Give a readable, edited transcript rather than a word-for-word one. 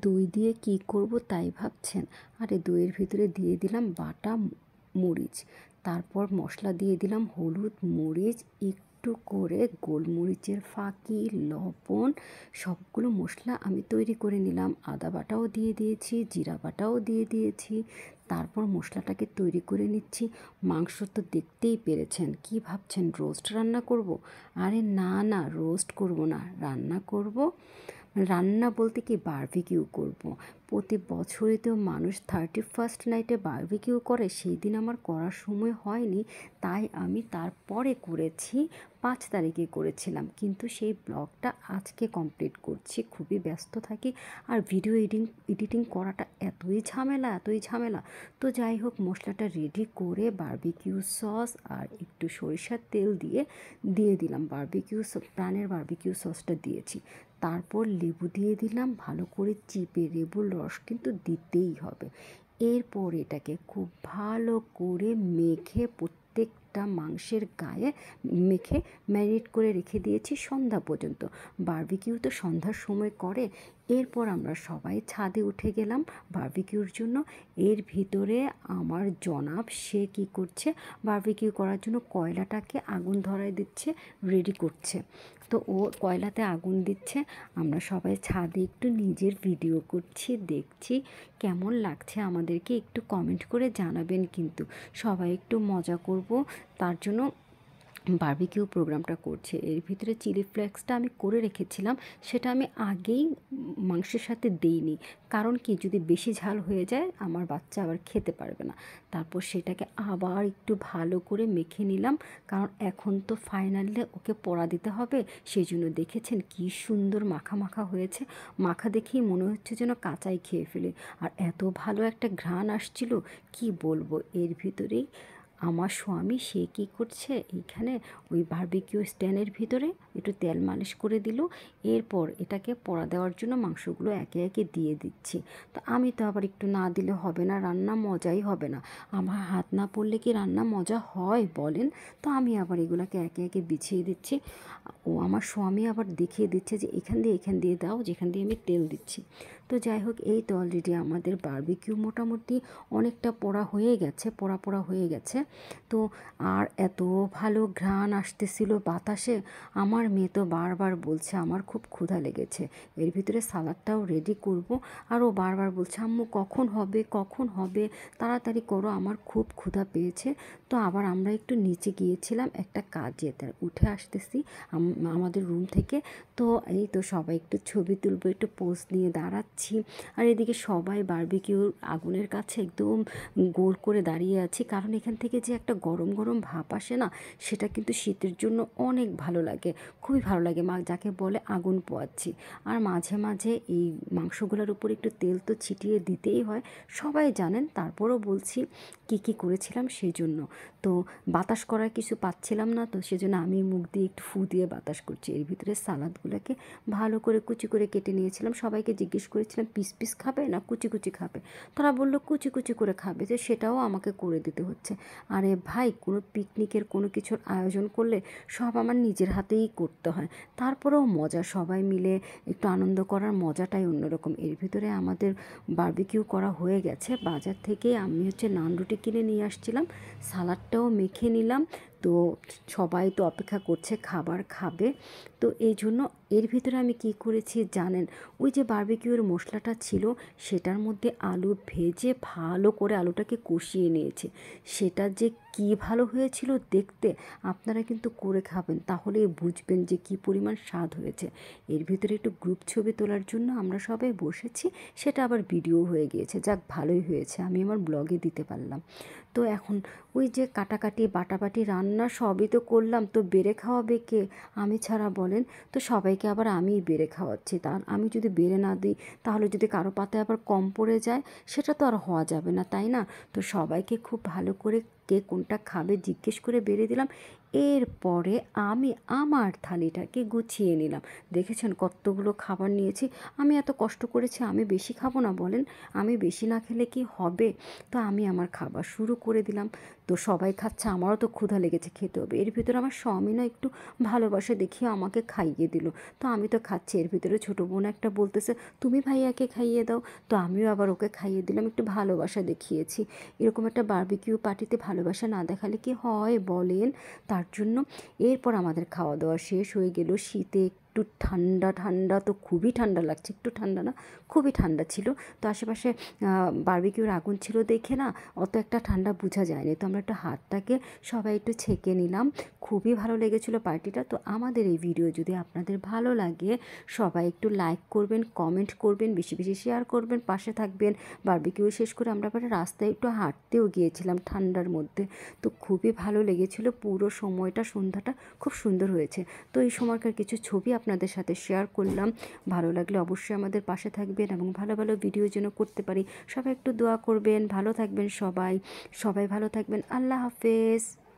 দই দিয়ে কি করব তাই ভাবছেন? আরে দইয়ের ভিতরে দিয়ে দিলাম বাটা মরিচ, তারপর মশলা দিয়ে দিলাম হলুদ, মরিচ, একটু করে গোলমরিচের ফাঁকি, লবণ, সবগুলো মশলা আমি তৈরি করে নিলাম। আদা বাটাও দিয়ে দিয়েছি, জিরা বাটাও দিয়ে দিয়েছি। তারপর মশলাটাকে তৈরি করে নিচ্ছি। মাংস তো দেখতেই পেরেছেন। কি ভাবছেন রোস্ট রান্না করব? আরে না না, রোস্ট করব না, রান্না করব। রান্না বলতে কি, বারবিকিউ করব। প্রতি বছরই তো মানুষ 31st নাইটে বারবিকিউ করে, সেই দিন আমার করার সময় হয়নি, তাই আমি তারপরে করেছি। 5 তারিখে করেছিলাম, কিন্তু সেই ব্লগটা আজকে কমপ্লিট করছি। খুবই ব্যস্ত থাকি, আর ভিডিও এডিটিং করাটা এতই ঝামেলা। তো যাই হোক, মশলাটা রেডি করে বারবিকিউ সস আর একটু সরিষার তেল দিয়ে দিলাম। প্রাণের বারবিকিউ সসটা দিয়েছি। তারপর লেবু দিয়ে দিলাম ভালো করে চিপে, লেবুর রস কিন্তু দিতেই হবে। এরপর এটাকে খুব ভালো করে মেখে প্রত্যেকটা মাংসের গায়ে মেখে ম্যারিনেট করে রেখে দিয়েছি সন্ধ্যা পর্যন্ত। বারবিকিউ তো সন্ধ্যার সময় করে। এরপর আমরা সবাই ছাদে উঠে গেলাম বারবিকিউর জন্য। এর ভিতরে আমার জনাব সে কি করছে, বারবিকিউ করার জন্য কয়লাটাকে আগুন ধরায় দিচ্ছে, রেডি করছে। তো ও কয়লাতে আগুন দিচ্ছে, আমরা সবাই ছাদে একটু নিজের ভিডিও করছি, দেখছি। কেমন লাগছে আমাদেরকে একটু কমেন্ট করে জানাবেন কিন্তু। সবাই একটু মজা করব, তার জন্য বারবিকিউ প্রোগ্রামটা করছে। এর ভিতরে চিলি ফ্লেক্সটা আমি করে রেখেছিলাম, সেটা আমি আগেই মাংসের সাথে দিইনি। কারণ কি, যদি বেশি ঝাল হয়ে যায় আমার বাচ্চা আবার খেতে পারবে না। তারপর সেটাকে আবার একটু ভালো করে মেখে নিলাম, কারণ এখন তো ফাইনালে ওকে পড়া দিতে হবে। সেই জন্য দেখেছেন কি সুন্দর মাখা মাখা হয়েছে। মাখা দেখেই মনে হচ্ছে যেন কাঁচাই খেয়ে ফেলে। আর এত ভালো একটা ঘ্রাণ আসছিল, কি বলবো। এর ভিতরেই আমার স্বামী সে কী করছে, এইখানে ওই বারবিকিউ স্ট্যান্ডের ভিতরে একটু তেল মালিশ করে দিল। এরপর এটাকে পোড়া দেওয়ার জন্য মাংসগুলো একে একে দিয়ে দিচ্ছি। তো আমি তো আবার একটু না দিলে হবে না, রান্না মজাই হবে না। আমার হাত না পড়লে কি রান্না মজা হয় বলেন? তো আমি আবার এগুলোকে একে একে বিছিয়ে দিচ্ছি। ও আমার স্বামী আবার দেখিয়ে দিচ্ছে যে এখান দিয়ে দাও, যেখান দিয়ে আমি তেল দিচ্ছি। তো যাই হোক, এই তো অলরেডি আমাদের বারবিকিউ মোটামুটি অনেকটা পোড়া হয়ে গেছে। তো আর এত ভালো ঘ্রাণ আসতেছিল বাতাসে, আমার মেয়ে তো বারবার বলছে আমার খুব ক্ষুধা লেগেছে। এর ভিতরে সালাদটাও রেডি করব, আর ও বারবার বলছে আম্মু কখন হবে, তাড়াতাড়ি করো, আমার খুব ক্ষুধা পেয়েছে। তো আবার আমরা একটু নিচে গিয়েছিলাম একটা কাজে, তার উঠে আসতেছি আমাদের রুম থেকে। তো এই তো সবাই একটু ছবি তুলবো, একটু পোজ নিয়ে দাঁড়াচ্ছি। আর এদিকে সবাই বারবিকিউর আগুনের কাছে একদম গোল করে দাঁড়িয়ে আছি, কারণ এখান থেকে যে একটা গরম গরম ভাপ আসে না, সেটা কিন্তু শীতের জন্য অনেক ভালো লাগে, খুবই ভালো লাগে। যাকে বলে আগুন পোয়াচ্ছি। আর মাঝে মাঝে এই মাংসগুলোর উপর একটু তেল তো ছিটিয়ে দিতেই হয়, সবাই জানেন। তারপরও বলছি কি করেছিলাম সেই জন্য। তো বাতাস করার কিছু পাচ্ছিলাম না, তো সেজন্য আমি মুখ দিয়ে একটু ফু দিয়ে বাতাস করছি। এর ভিতরে সালাদগুলোকে ভালো করে কুচি করে কেটে নিয়েছিলাম। সবাইকে জিজ্ঞেস করেছিলাম পিস পিস খাবে না কুচি খাবে। তারা বললো কুচি করে খাবে, যে সেটাও আমাকে করে দিতে হচ্ছে। আরে ভাই, কোনো পিকনিকের কোনো কিছুর আয়োজন করলে সব আমার নিজের হাতেই করতে হয়, তারপরেও মজা, সবাই মিলে একটু আনন্দ করার মজাটাই অন্যরকম। এর ভিতরে আমাদের বারবিকিউ করা হয়ে গেছে। বাজার থেকে আমি নান রুটি কিনে নিয়ে আসছিলাম, সালাডটাও মেখে নিলাম। তো সবাই তো অপেক্ষা করছে খাবার খাবে। তো এই জন্য এর ভিতরে আমি কি করেছি জানেন, ওই যে বারবিকিউর মশলাটা ছিল, সেটার মধ্যে আলু ভেজে ভালো করে আলুটাকে কষিয়ে নিয়েছি। সেটা যে কি ভালো হয়েছিল দেখতে, আপনারা কিন্তু করে খাবেন, তাহলেই বুঝবেন যে কি পরিমাণ স্বাদ হয়েছে। এর ভিতরে একটু গ্রুপ ছবি তোলার জন্য আমরা সবাই বসেছি, সেটা আবার ভিডিও হয়ে গিয়েছে। যাক, ভালোই হয়েছে, আমি আমার ব্লগে দিতে পারলাম। তো এখন ওই যে কাটাকাটি বাটাবাটি রান্না সবই তো করলাম, তো বেড়ে খাওয়াবে কে আমি ছাড়া বলেন? তো সবাইকে আবার আমিই বেড়ে খাওয়াচ্ছি। আমি যদি বেড়ে না দিই, তাহলে যদি কারো পাতে আবার কম পড়ে যায়, সেটা তো আর হওয়া যাবে না, তাই না? তো সবাইকে খুব ভালো করে কে কোনটা খাবে জিজ্ঞেস করে বেড়ে দিলাম। এরপরে আমি আমার থালিটাকে গুছিয়ে নিলাম। দেখেছেন কতগুলো খাবার নিয়েছি। আমি এত কষ্ট করেছি, আমি বেশি খাবো না বলেন? আমি বেশি না খেলে কি হবে? তো আমি আমার খাবার শুরু করে দিলাম। তো সবাই খাচ্ছে, আমারও তো ক্ষুধা লেগেছে, খেতে হবে। এর ভিতরে আমার স্বামীও একটু ভালোবাসা দেখিয়ে আমাকে খাইয়ে দিল। তো আমি তো খাচ্ছি, এর ভিতরে ছোটো বোন একটা বলতেছে তুমি ভাইয়াকে খাইয়ে দাও। তো আমিও আবার ওকে খাইয়ে দিলাম, একটু ভালোবাসা দেখিয়েছি। এরকম একটা বারবিকিউ পার্টিতে ভালোবাসা না দেখালে কি হয় বলেন? তার জন্য এরপর আমাদের খাওয়া দাওয়া শেষ হয়ে গেল। শীতে একটু ঠান্ডা ঠান্ডা, তো খুবই ঠান্ডা লাগছে, একটু ঠান্ডা না খুবই ঠান্ডা ছিল। তো আশেপাশে বারবিকিউর আগুন ছিল দেখে না অত একটা ঠান্ডা বোঝা যায়নি। তো আমরা একটু হাতটাকে সবাই একটু ছেঁকে নিলাম। খুবই ভালো লেগেছিলো পার্টিটা। তো আমাদের এই ভিডিও যদি আপনাদের ভালো লাগে সবাই একটু লাইক করবেন, কমেন্ট করবেন, বেশি বেশি শেয়ার করবেন, পাশে থাকবেন। বারবিকিউ শেষ করে আমরা আবার রাস্তায় একটু হাঁটতেও গিয়েছিলাম ঠান্ডার মধ্যে। তো খুবই ভালো লেগেছিলো, পুরো সময়টা সন্ধ্যাটা খুব সুন্দর হয়েছে। তো এই সময়কার কিছু ছবি আপনাদের সাথে শেয়ার করলাম। ভালো লাগলে অবশ্যই আমাদের পাশে থাকবেন এবং ভালো ভালো ভিডিও যেন করতে পারি। সবাই একটু দোয়া করবেন, ভালো থাকবেন সবাই। সবাই ভালো থাকবেন। আল্লাহ হাফেজ।